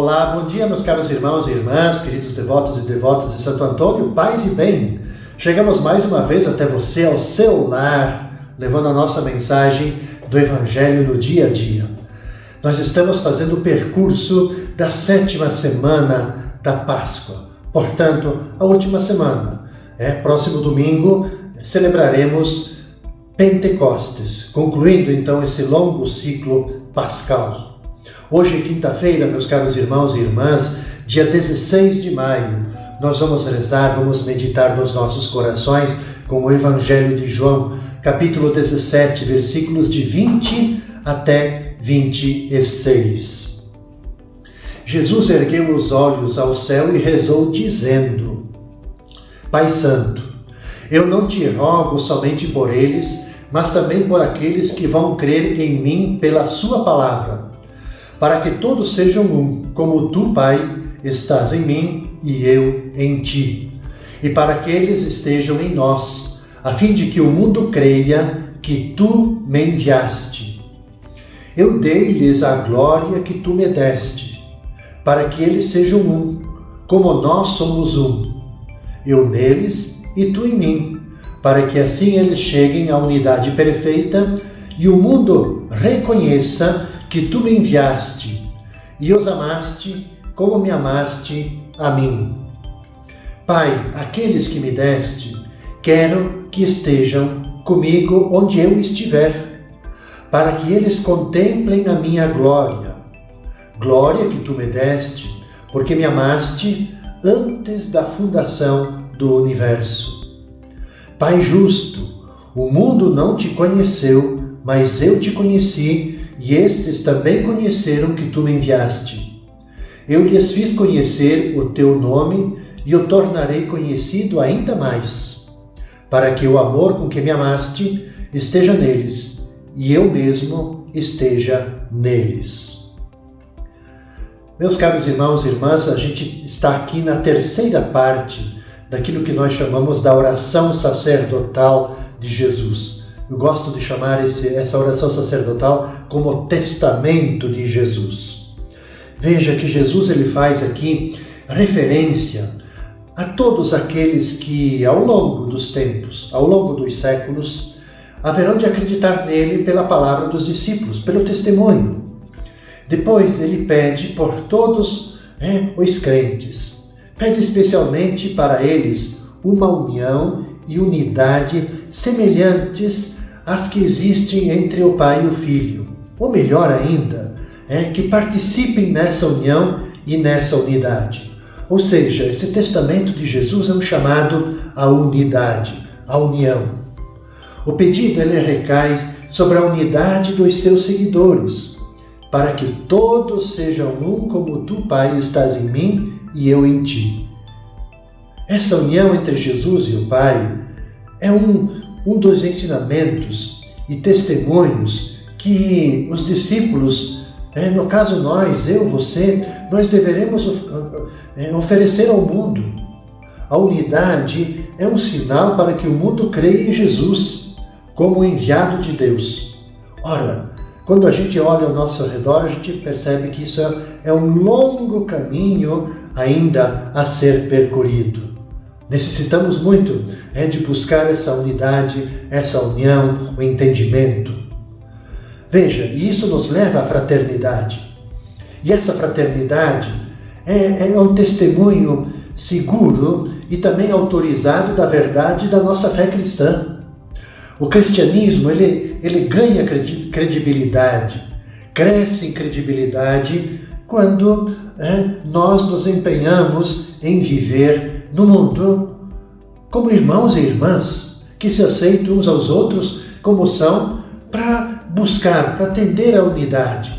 Olá, bom dia meus caros irmãos e irmãs, queridos devotos e devotas de Santo Antônio, paz e bem. Chegamos mais uma vez até você, ao seu lar, levando a nossa mensagem do Evangelho no dia a dia. Nós estamos fazendo o percurso da 7ª semana da Páscoa, portanto, a última semana. Próximo domingo celebraremos Pentecostes, concluindo então esse longo ciclo pascal. Hoje, quinta-feira, meus caros irmãos e irmãs, dia 16 de maio, nós vamos rezar, vamos meditar nos nossos corações com o Evangelho de João, capítulo 17, versículos de 20 até 26. Jesus ergueu os olhos ao céu e rezou dizendo: Pai Santo, eu não te rogo somente por eles, mas também por aqueles que vão crer em mim pela sua palavra, para que todos sejam um, como tu, Pai, estás em mim e eu em ti, e para que eles estejam em nós, a fim de que o mundo creia que tu me enviaste. Eu dei-lhes a glória que tu me deste, para que eles sejam um, como nós somos um, eu neles e tu em mim, para que assim eles cheguem à unidade perfeita e o mundo reconheça que tu me enviaste e os amaste como me amaste a mim. Pai, aqueles que me deste, quero que estejam comigo onde eu estiver, para que eles contemplem a minha glória, glória que tu me deste, porque me amaste antes da fundação do universo. Pai justo, o mundo não te conheceu, mas eu te conheci, e estes também conheceram que tu me enviaste. Eu lhes fiz conhecer o teu nome e o tornarei conhecido ainda mais, para que o amor com que me amaste esteja neles e eu mesmo esteja neles. Meus caros irmãos e irmãs, a gente está aqui na terceira parte daquilo que nós chamamos da oração sacerdotal de Jesus. Eu gosto de chamar essa oração sacerdotal como testamento de Jesus. Veja que Jesus ele faz aqui referência a todos aqueles que ao longo dos tempos, ao longo dos séculos, haverão de acreditar nele pela palavra dos discípulos, pelo testemunho. Depois ele pede por todos os crentes. Pede especialmente para eles uma união e unidade semelhantes às que existem entre o Pai e o Filho. Ou melhor ainda, que participem nessa união e nessa unidade. Ou seja, esse testamento de Jesus é um chamado à unidade, à união. O pedido ele recai sobre a unidade dos seus seguidores, para que todos sejam um como tu, Pai, estás em mim e eu em ti. Essa união entre Jesus e o Pai é um dos ensinamentos e testemunhos que os discípulos, no caso nós, eu, você, nós deveremos oferecer ao mundo. A unidade é um sinal para que o mundo creia em Jesus como o enviado de Deus. Ora, quando a gente olha ao nosso redor, a gente percebe que isso é um longo caminho ainda a ser percorrido. Necessitamos muito de buscar essa unidade, essa união, o entendimento. Veja, isso nos leva à fraternidade. E essa fraternidade é um testemunho seguro e também autorizado da verdade da nossa fé cristã. O cristianismo ele ganha credibilidade, cresce em credibilidade quando nós nos empenhamos em viver no mundo como irmãos e irmãs que se aceitam uns aos outros como são, para buscar, para atender à unidade.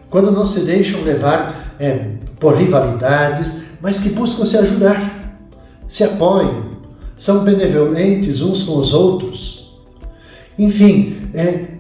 Quando não se deixam levar por rivalidades, mas que buscam se ajudar, se apoiam, são benevolentes uns com os outros. Enfim,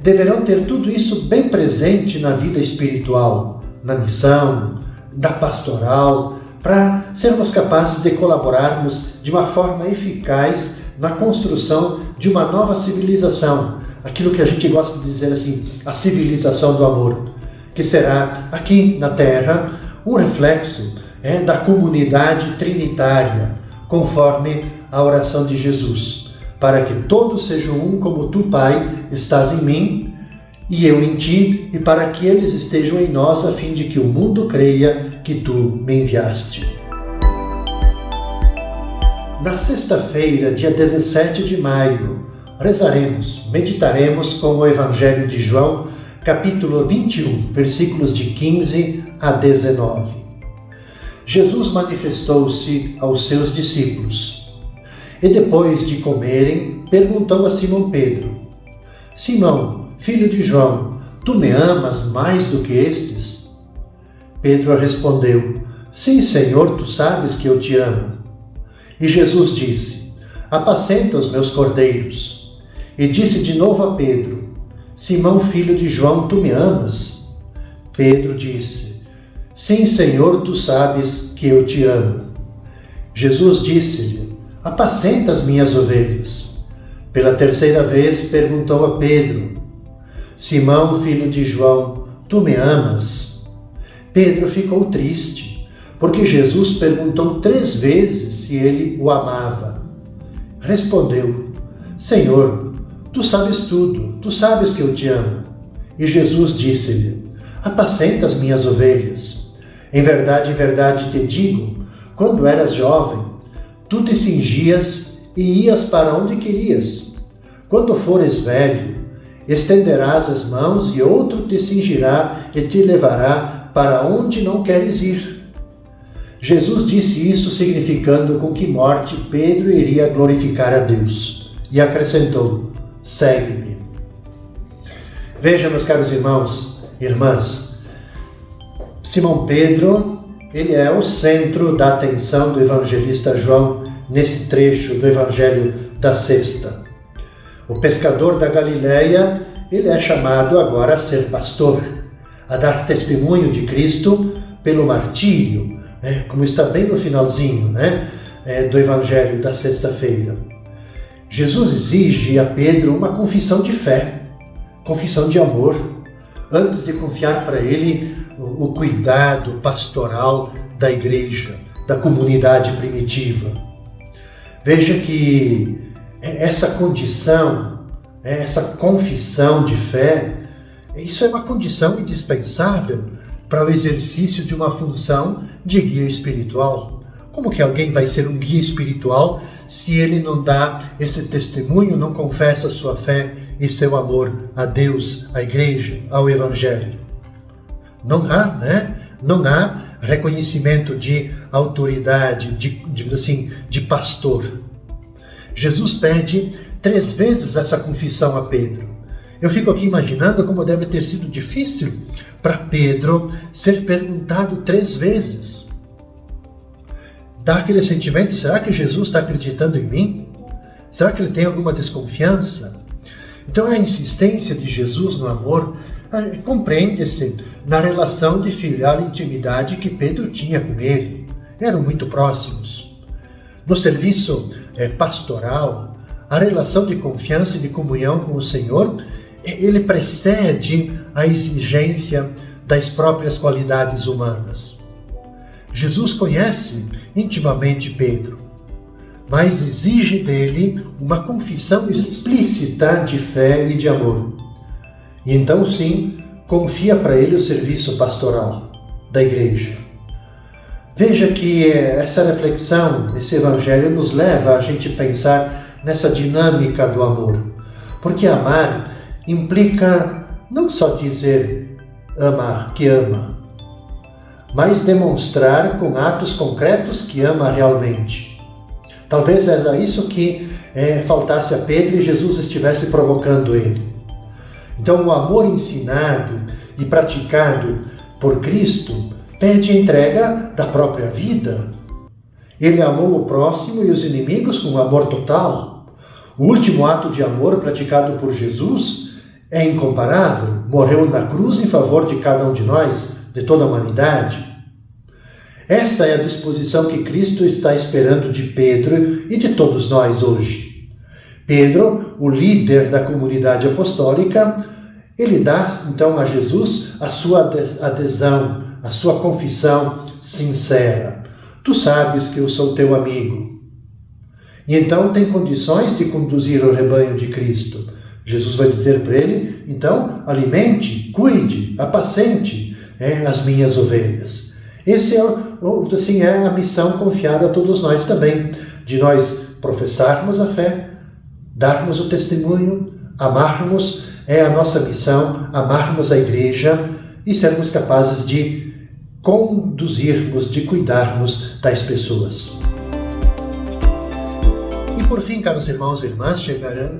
deverão ter tudo isso bem presente na vida espiritual, na missão, da pastoral, para sermos capazes de colaborarmos de uma forma eficaz na construção de uma nova civilização, aquilo que a gente gosta de dizer assim, a civilização do amor, que será aqui na Terra um reflexo da comunidade trinitária, conforme a oração de Jesus, para que todos sejam um como tu, Pai, estás em mim e eu em ti, e para que eles estejam em nós, a fim de que o mundo creia que tu me enviaste. Na sexta-feira, dia 17 de maio, rezaremos, meditaremos com o Evangelho de João, capítulo 21, versículos de 15 a 19. Jesus manifestou-se aos seus discípulos e, depois de comerem, perguntou a Simão Pedro: Simão, filho de João, tu me amas mais do que estes? Pedro respondeu: Sim, Senhor, tu sabes que eu te amo. E Jesus disse: Apacenta os meus cordeiros. E disse de novo a Pedro: Simão, filho de João, tu me amas? Pedro disse: Sim, Senhor, tu sabes que eu te amo. Jesus disse-lhe: Apacenta as minhas ovelhas. Pela terceira vez perguntou a Pedro: Simão, filho de João, tu me amas? Pedro ficou triste, porque Jesus perguntou 3 vezes se ele o amava. Respondeu: Senhor, tu sabes tudo, tu sabes que eu te amo. E Jesus disse-lhe: Apacenta as minhas ovelhas. Em verdade te digo, quando eras jovem, tu te cingias e ias para onde querias. Quando fores velho, estenderás as mãos e outro te cingirá e te levará para onde não queres ir. Jesus disse isso significando com que morte Pedro iria glorificar a Deus. E acrescentou: Segue-me. Veja, meus caros irmãos e irmãs, Simão Pedro, ele é o centro da atenção do evangelista João nesse trecho do Evangelho da Sexta. O pescador da Galileia, ele é chamado agora a ser pastor, a dar testemunho de Cristo pelo martírio, como está bem no finalzinho do Evangelho da Sexta-feira. Jesus exige a Pedro uma confissão de fé, confissão de amor, antes de confiar para ele o cuidado pastoral da igreja, da comunidade primitiva. Veja que essa condição, essa confissão de fé, isso é uma condição indispensável para o exercício de uma função de guia espiritual. Como que alguém vai ser um guia espiritual se ele não dá esse testemunho, não confessa sua fé e seu amor a Deus, à igreja, ao Evangelho? Não há reconhecimento de autoridade, de pastor. Jesus pede 3 vezes essa confissão a Pedro. Eu fico aqui imaginando como deve ter sido difícil para Pedro ser perguntado 3 vezes. Dá aquele sentimento: será que Jesus está acreditando em mim? Será que ele tem alguma desconfiança? Então a insistência de Jesus no amor compreende-se na relação de filial intimidade que Pedro tinha com ele. Eram muito próximos. No serviço pastoral, a relação de confiança e de comunhão com o Senhor, ele precede a exigência das próprias qualidades humanas. Jesus conhece intimamente Pedro, mas exige dele uma confissão explícita de fé e de amor. E então, sim, confia para ele o serviço pastoral da igreja. Veja que essa reflexão, esse evangelho nos leva a gente pensar nessa dinâmica do amor. Porque amar implica não só dizer amar, que ama, mas demonstrar com atos concretos que ama realmente. Talvez era isso que faltasse a Pedro e Jesus estivesse provocando ele. Então, o amor ensinado e praticado por Cristo pede a entrega da própria vida. Ele amou o próximo e os inimigos com amor total. O último ato de amor praticado por Jesus é incomparável. Morreu na cruz em favor de cada um de nós, de toda a humanidade. Essa é a disposição que Cristo está esperando de Pedro e de todos nós hoje. Pedro, o líder da comunidade apostólica, ele dá então a Jesus a sua adesão a sua confissão sincera. Tu sabes que eu sou teu amigo. E então tem condições de conduzir o rebanho de Cristo. Jesus vai dizer para ele, então, alimente, cuide, apacente as minhas ovelhas. Esse é a missão confiada a todos nós também, de nós professarmos a fé, darmos o testemunho, amarmos, é a nossa missão, amarmos a igreja e sermos capazes de conduzirmos, de cuidarmos das pessoas. E por fim, caros irmãos e irmãs,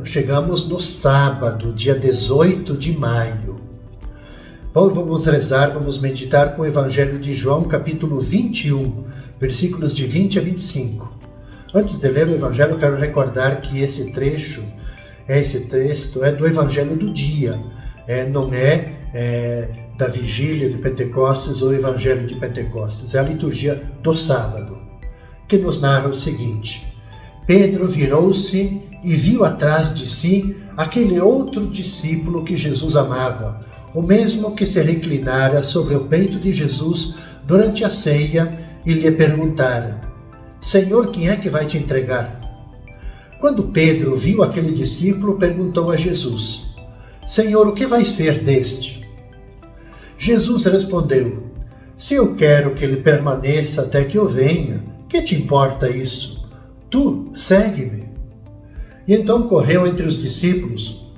chegamos no sábado, dia 18 de maio. Vamos rezar, vamos meditar com o Evangelho de João, capítulo 21, versículos de 20 a 25. Antes de ler o Evangelho, quero recordar que esse texto é do Evangelho do dia, não é da vigília de Pentecostes ou Evangelho de Pentecostes, é a liturgia do sábado, que nos narra o seguinte: Pedro virou-se e viu atrás de si aquele outro discípulo que Jesus amava, o mesmo que se reclinara sobre o peito de Jesus durante a ceia e lhe perguntara: Senhor, quem é que vai te entregar? Quando Pedro viu aquele discípulo, perguntou a Jesus: Senhor, o que vai ser deste? Jesus respondeu: Se eu quero que ele permaneça até que eu venha, que te importa isso? Tu, segue-me. E então correu entre os discípulos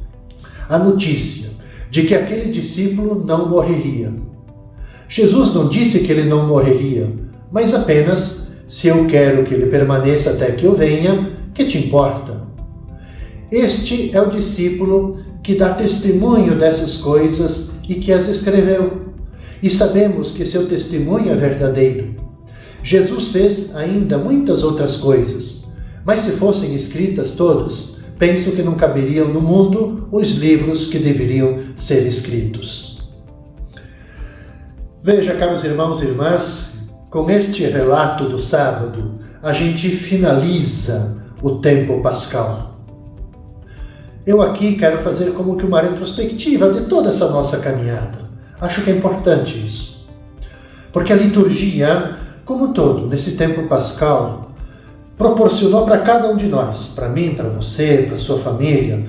a notícia de que aquele discípulo não morreria. Jesus não disse que ele não morreria, mas apenas: se eu quero que ele permaneça até que eu venha, que te importa? Este é o discípulo que dá testemunho dessas coisas e que as escreveu. E sabemos que seu testemunho é verdadeiro. Jesus fez ainda muitas outras coisas, mas se fossem escritas todas, penso que não caberiam no mundo os livros que deveriam ser escritos. Veja, caros irmãos e irmãs, com este relato do sábado, a gente finaliza o tempo pascal. Eu aqui quero fazer como que uma retrospectiva de toda essa nossa caminhada. Acho que é importante isso. Porque a liturgia, como um todo, nesse tempo pascal, proporcionou para cada um de nós, para mim, para você, para sua família,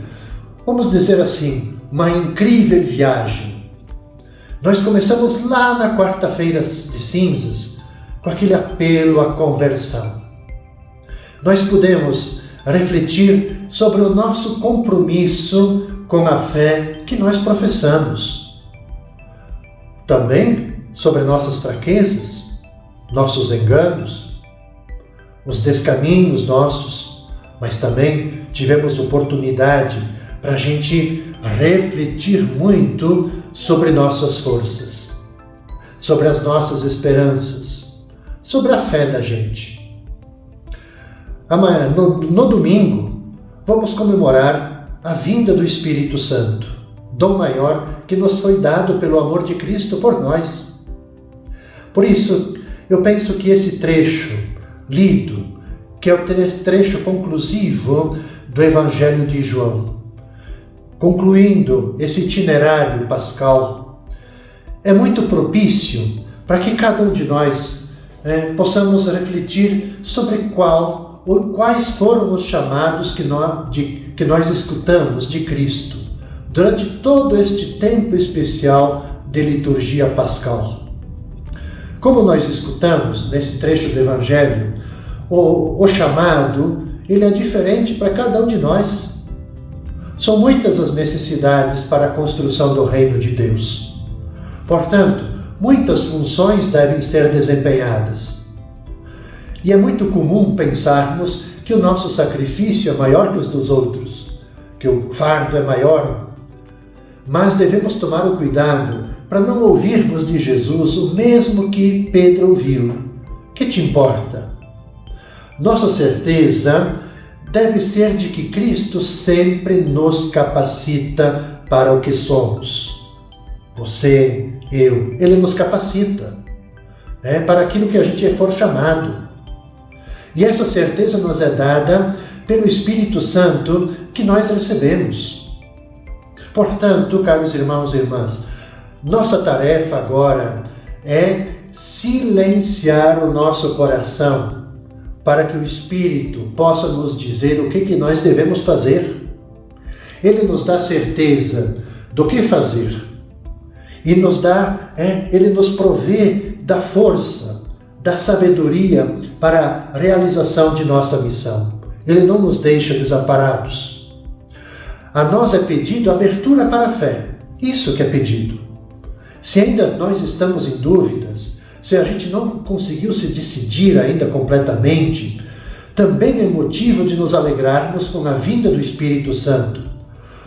vamos dizer assim, uma incrível viagem. Nós começamos lá na quarta-feira de cinzas, com aquele apelo à conversão. Nós podemos refletir sobre o nosso compromisso com a fé que nós professamos. Também sobre nossas fraquezas, nossos enganos, os descaminhos nossos, mas também tivemos oportunidade para a gente refletir muito sobre nossas forças, sobre as nossas esperanças, sobre a fé da gente. Amanhã, no domingo, vamos comemorar a vinda do Espírito Santo, dom maior que nos foi dado pelo amor de Cristo por nós. Por isso, eu penso que esse trecho lido, que é o trecho conclusivo do Evangelho de João, concluindo esse itinerário pascal, é muito propício para que cada um de nós possamos refletir sobre quais foram os chamados que nós escutamos de Cristo durante todo este tempo especial de liturgia pascal. Como nós escutamos nesse trecho do Evangelho, o chamado, ele é diferente para cada um de nós. São muitas as necessidades para a construção do reino de Deus. Portanto, muitas funções devem ser desempenhadas. E é muito comum pensarmos que o nosso sacrifício é maior que os dos outros, que o fardo é maior. Mas devemos tomar o cuidado para não ouvirmos de Jesus o mesmo que Pedro ouviu. Que te importa? Nossa certeza deve ser de que Cristo sempre nos capacita para o que somos. Você, eu, Ele nos capacita para aquilo que a gente for chamado. E essa certeza nos é dada pelo Espírito Santo que nós recebemos. Portanto, caros irmãos e irmãs, nossa tarefa agora é silenciar o nosso coração para que o Espírito possa nos dizer o que nós devemos fazer. Ele nos dá certeza do que fazer e ele nos provê da força, da sabedoria para a realização de nossa missão. Ele não nos deixa desamparados. A nós é pedido abertura para a fé. Isso que é pedido. Se ainda nós estamos em dúvidas, se a gente não conseguiu se decidir ainda completamente, também é motivo de nos alegrarmos com a vinda do Espírito Santo.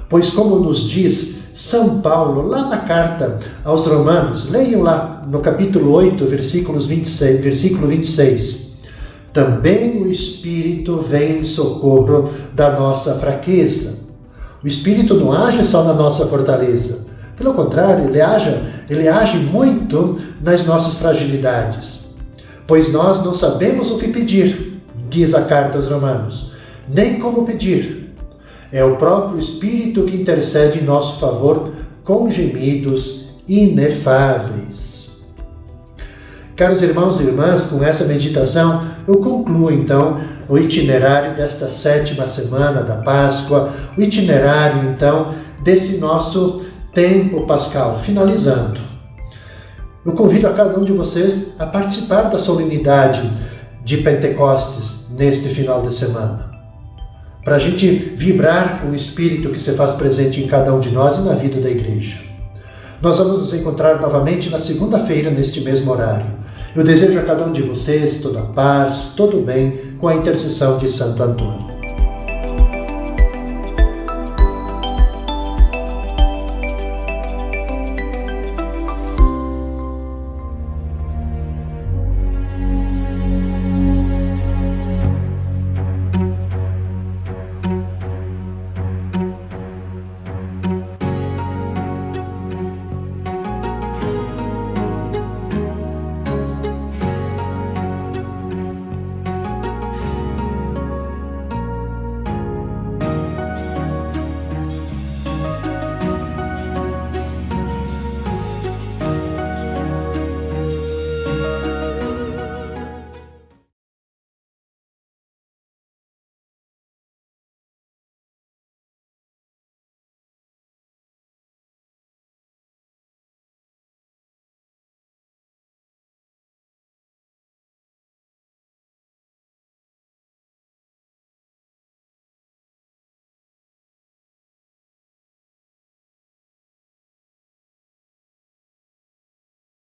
Pois como nos diz São Paulo, lá na carta aos Romanos, leiam lá no capítulo 8, versículo 26, também o Espírito vem em socorro da nossa fraqueza. O Espírito não age só na nossa fortaleza. Pelo contrário, ele age muito nas nossas fragilidades. Pois nós não sabemos o que pedir, diz a carta aos Romanos, nem como pedir. É o próprio Espírito que intercede em nosso favor com gemidos inefáveis. Caros irmãos e irmãs, com essa meditação, eu concluo então o itinerário desta 7ª semana da Páscoa, o itinerário então desse nosso tempo pascal, finalizando. Eu convido a cada um de vocês a participar da solenidade de Pentecostes neste final de semana, para a gente vibrar com o Espírito que se faz presente em cada um de nós e na vida da Igreja. Nós vamos nos encontrar novamente na segunda-feira, neste mesmo horário. Eu desejo a cada um de vocês toda a paz, todo o bem, com a intercessão de Santo Antônio.